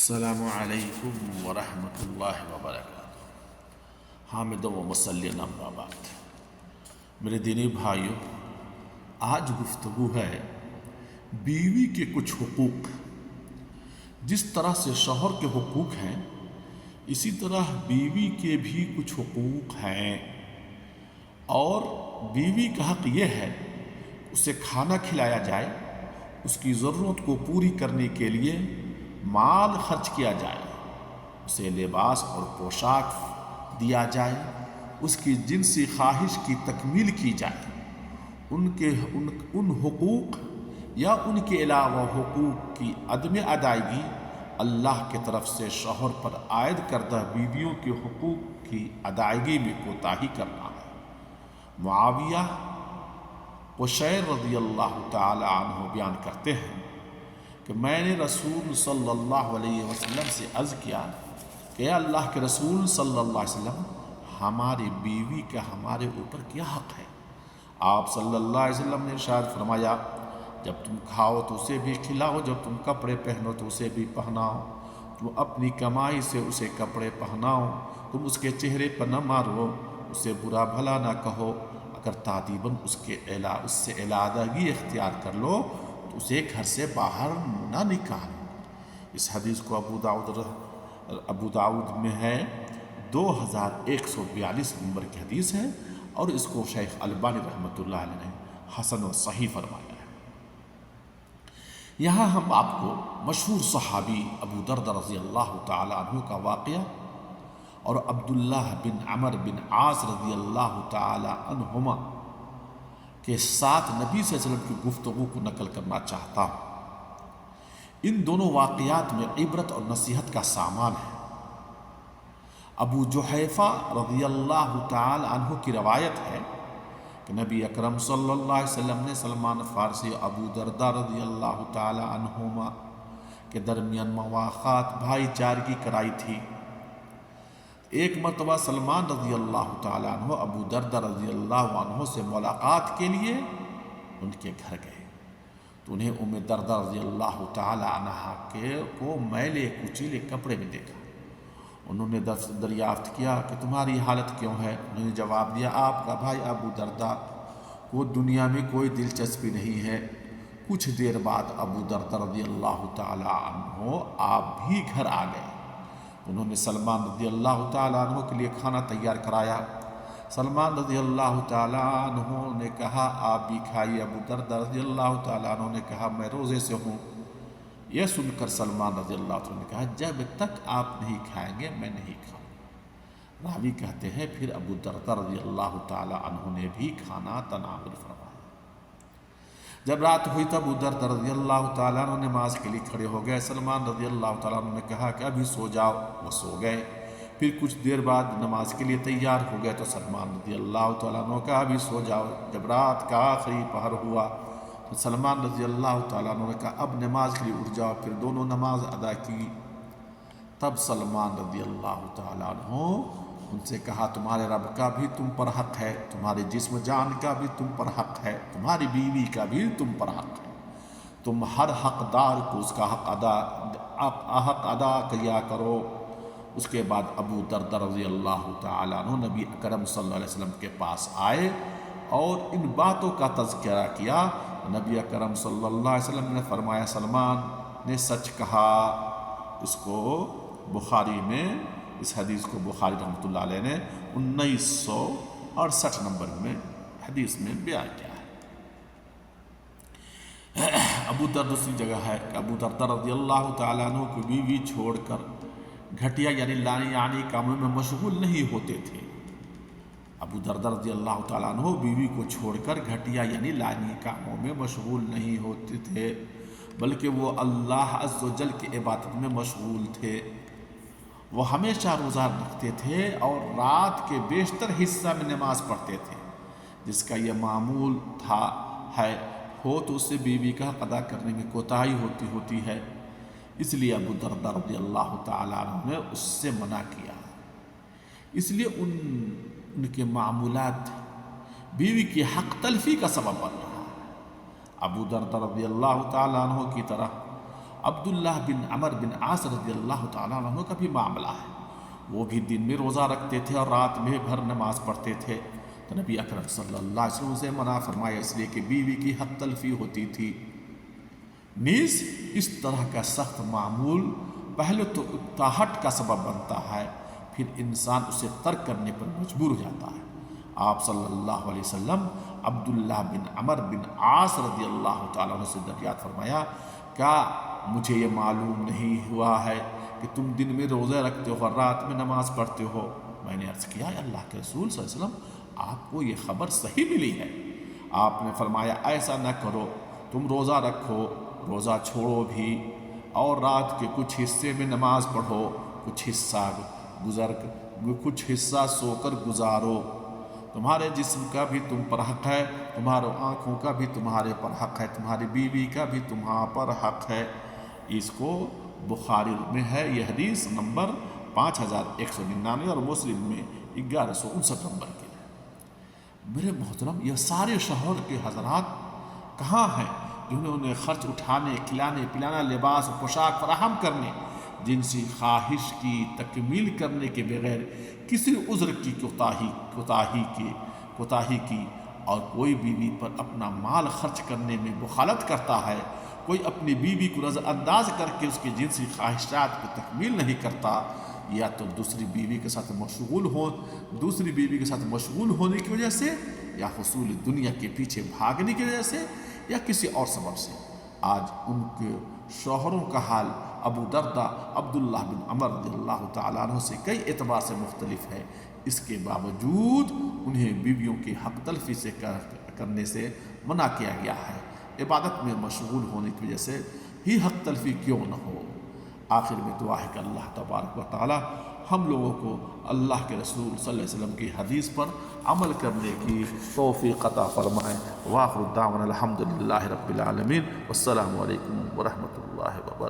السلام علیکم ورحمۃ اللہ وبرکاتہ۔ حامد و مسلم اما بعد، میرے دینی بھائیوں، آج گفتگو ہے بیوی کے کچھ حقوق۔ جس طرح سے شوہر کے حقوق ہیں، اسی طرح بیوی کے بھی کچھ حقوق ہیں، اور بیوی کا حق یہ ہے اسے کھانا کھلایا جائے، اس کی ضرورت کو پوری کرنے کے لیے مال خرچ کیا جائے، اسے لباس اور پوشاک دیا جائے، اس کی جنسی خواہش کی تکمیل کی جائے۔ ان حقوق یا ان کے علاوہ حقوق کی عدم ادائیگی اللہ کی طرف سے شوہر پر عائد کردہ بیویوں کے حقوق کی ادائیگی میں کوتاہی کرنا ہے۔ معاویہ قشیر رضی اللہ تعالی عنہ بیان کرتے ہیں کہ میں نے رسول صلی اللہ علیہ وسلم سے عرض کیا کہ اے اللہ کے رسول صلی اللہ علیہ وسلم، ہماری بیوی کا ہمارے اوپر کیا حق ہے؟ آپ صلی اللہ علیہ وسلم نے ارشاد فرمایا، جب تم کھاؤ تو اسے بھی کھلاؤ، جب تم کپڑے پہنو تو اسے بھی پہناؤ، تم اپنی کمائی سے اسے کپڑے پہناؤ، تم اس کے چہرے پر نہ مارو، اسے برا بھلا نہ کہو، اگر تعدیباً اس سے علیحدگی اختیار کر لو تو اسے گھر سے باہر نہ نکال۔ اس حدیث کو ابو داؤد میں ہے، 2142 نمبر کی حدیث ہے، اور اس کو شیخ البانی رحمۃ اللہ علیہ نے حسن و صحیح فرمایا ہے۔ یہاں ہم آپ کو مشہور صحابی ابو دردہ رضی اللہ تعالی عنہ کا واقعہ اور عبداللہ بن عمر بن عاص رضی اللہ تعالی عنہما کے ساتھ نبی صلی اللہ علیہ وسلم کی گفتگو کو نقل کرنا چاہتا ہوں۔ ان دونوں واقعات میں عبرت اور نصیحت کا سامان ہے۔ ابو جحیفہ رضی اللہ تعالی عنہ کی روایت ہے کہ نبی اکرم صلی اللہ علیہ وسلم نے سلمان فارسی ابو دردہ رضی اللہ تعالی عنہما کے درمیان مواخات بھائی چارگی کرائی تھی۔ ایک مرتبہ سلمان رضی اللہ تعالی عنہ ابو دردہ رضی اللہ عنہ سے ملاقات کے لیے ان کے گھر گئے تو انہیں ام دردہ رضی اللہ تعالی عنہ کو میلے کچیلے کپڑے میں دیکھا۔ انہوں نے دریافت کیا کہ تمہاری حالت کیوں ہے؟ انہوں نے جواب دیا، آپ کا بھائی ابو دردہ کو دنیا میں کوئی دلچسپی نہیں ہے۔ کچھ دیر بعد ابو دردہ رضی اللہ تعالی عنہ آپ بھی گھر آ گئے۔ انہوں نے سلمان رضی اللہ تعالیٰ عنہ کے لیے کھانا تیار کرایا۔ سلمان رضی اللہ تعالیٰ عنہ نے کہا، آپ بھی کھائیے۔ ابو دردہ رضی اللہ تعالیٰ عنہ نے کہا، میں روزے سے ہوں۔ یہ سن کر سلمان رضی اللہ تعالیٰ نے کہا، جب تک آپ نہیں کھائیں گے میں نہیں کھاؤں۔ راوی کہتے ہیں پھر ابو دردہ رضی اللہ تعالیٰ عنہ نے بھی کھانا تناول فرمایا۔ جب رات ہوئی تب ابو دردہ رضی اللہ تعالیٰ عنہ نماز کے لیے کھڑے ہو گئے۔ سلمان رضی اللہ تعالیٰ عنہ نے کہا کہ ابھی سو جاؤ، وہ سو گئے۔ پھر کچھ دیر بعد نماز کے لیے تیار ہو گئے تو سلمان رضی اللہ تعالیٰ عنہ کہا ابھی سو جاؤ۔ جب رات کا آخری پہر ہوا تو سلمان رضی اللہ تعالیٰ عنہ نے کہا اب نماز کے لیے اٹھ جاؤ۔ پھر دونوں نماز ادا کی۔ تب سلمان رضی اللہ تعالیٰ عنہ ان سے کہا، تمہارے رب کا بھی تم پر حق ہے، تمہارے جسم جان کا بھی تم پر حق ہے، تمہاری بیوی کا بھی تم پر حق ہے، تم ہر حقدار کو اس کا حق ادا کیا کرو۔ اس کے بعد ابو دردہ رضی اللہ تعالیٰ عنہ نبی اکرم صلی اللہ علیہ وسلم کے پاس آئے اور ان باتوں کا تذکرہ کیا۔ نبی اکرم صلی اللہ علیہ وسلم نے فرمایا، سلمان نے سچ کہا۔ اس کو بخاری میں، اس حدیث کو بخاری رحمۃ اللہ علیہ نے 1968 نمبر میں حدیث میں بیان کیا ہے۔ ابو دردہ دوسری جگہ ہے کہ ابو دردہ رضی اللہ تعالیٰ عنہ کی بیوی چھوڑ کر گھٹیا یعنی لانی کاموں میں مشغول نہیں ہوتے تھے۔ ابو دردہ رضی اللہ تعالیٰ عنہ بیوی کو چھوڑ کر گھٹیا یعنی لانی کاموں میں مشغول نہیں ہوتے تھے، بلکہ وہ اللہ عز و جل کی عبادت میں مشغول تھے۔ وہ ہمیشہ روزہ رکھتے تھے اور رات کے بیشتر حصہ میں نماز پڑھتے تھے۔ جس کا یہ معمول ہو تو اس سے بیوی کا حق ادا کرنے میں کوتاہی ہوتی ہے، اس لیے ابو دردہ رضی اللہ تعالیٰ عنہ نے اس سے منع کیا۔ اس لیے ان کے معمولات بیوی کی حق تلفی کا سبب بن رہا ہے۔ ابو دردہ رضی اللہ تعالیٰ عنہ کی طرح عبداللہ بن عمر بن عاص رضی اللہ تعالیٰ عنہ کا بھی معاملہ ہے۔ وہ بھی دن میں روزہ رکھتے تھے اور رات میں بھر نماز پڑھتے تھے، تو نبی اکرم صلی اللہ علیہ وسلم سے منع فرمایا، اس لیے کہ بیوی کی حق تلفی ہوتی تھی۔ نیز اس طرح کا سخت معمول پہلے تو اکتاہٹ کا سبب بنتا ہے، پھر انسان اسے ترک کرنے پر مجبور ہو جاتا ہے۔ آپ صلی اللہ علیہ وسلم عبداللہ بن عمر بن عاص رضی اللہ تعالیٰ عنہ سے دریافت فرمایا، کیا مجھے یہ معلوم نہیں ہوا ہے کہ تم دن میں روزہ رکھتے ہو اور رات میں نماز پڑھتے ہو؟ میں نے عرض کیا، اللہ کے رسول صلی اللہ علیہ وسلم آپ کو یہ خبر صحیح ملی ہے؟ آپ نے فرمایا، ایسا نہ کرو، تم روزہ رکھو، روزہ چھوڑو بھی، اور رات کے کچھ حصے میں نماز پڑھو، کچھ حصہ سو کر گزارو۔ تمہارے جسم کا بھی تم پر حق ہے، تمہارے آنکھوں کا بھی تمہارے پر حق ہے، تمہاری بیوی کا بھی تمہارے پر حق ہے۔ اس کو بخاری میں ہے، یہ حدیث نمبر 5199 اور مسلم میں 1159 نمبر کے۔ میرے محترم، یہ سارے شوہر کے حضرات کہاں ہیں جنہوں نے خرچ اٹھانے، کھلانے پلانا، لباس و پوشاک فراہم کرنے، جنسی خواہش کی تکمیل کرنے کے بغیر کسی عذر کی کوتاہی کی، اور کوئی بیوی پر اپنا مال خرچ کرنے میں مخالفت کرتا ہے، کوئی اپنی بیوی کو نظر انداز کر کے اس کی جنسی خواہشات کی تکمیل نہیں کرتا، یا تو دوسری بیوی کے ساتھ مشغول ہونے کی وجہ سے، یا حصول دنیا کے پیچھے بھاگنے کی وجہ سے، یا کسی اور سبب سے، آج ان کے شوہروں کا حال ابو دردہ عبداللہ بن عمر رضی اللہ تعالیٰ عنہ سے کئی اعتبار سے مختلف ہے۔ اس کے باوجود انہیں بیویوں کی حق تلفی سے کرنے سے منع کیا گیا ہے۔ عبادت میں مشغول ہونے کی وجہ سے ہی حق تلفی کیوں نہ ہو۔ آخر میں دعا ہے کہ اللہ تبارک و تعالی ہم لوگوں کو اللہ کے رسول صلی اللہ علیہ وسلم کی حدیث پر عمل کرنے کی توفیق عطا فرمائے۔ وآخر دعوانا الحمدللہ رب العالمین، والسلام علیکم ورحمۃ اللہ وبرکاتہ۔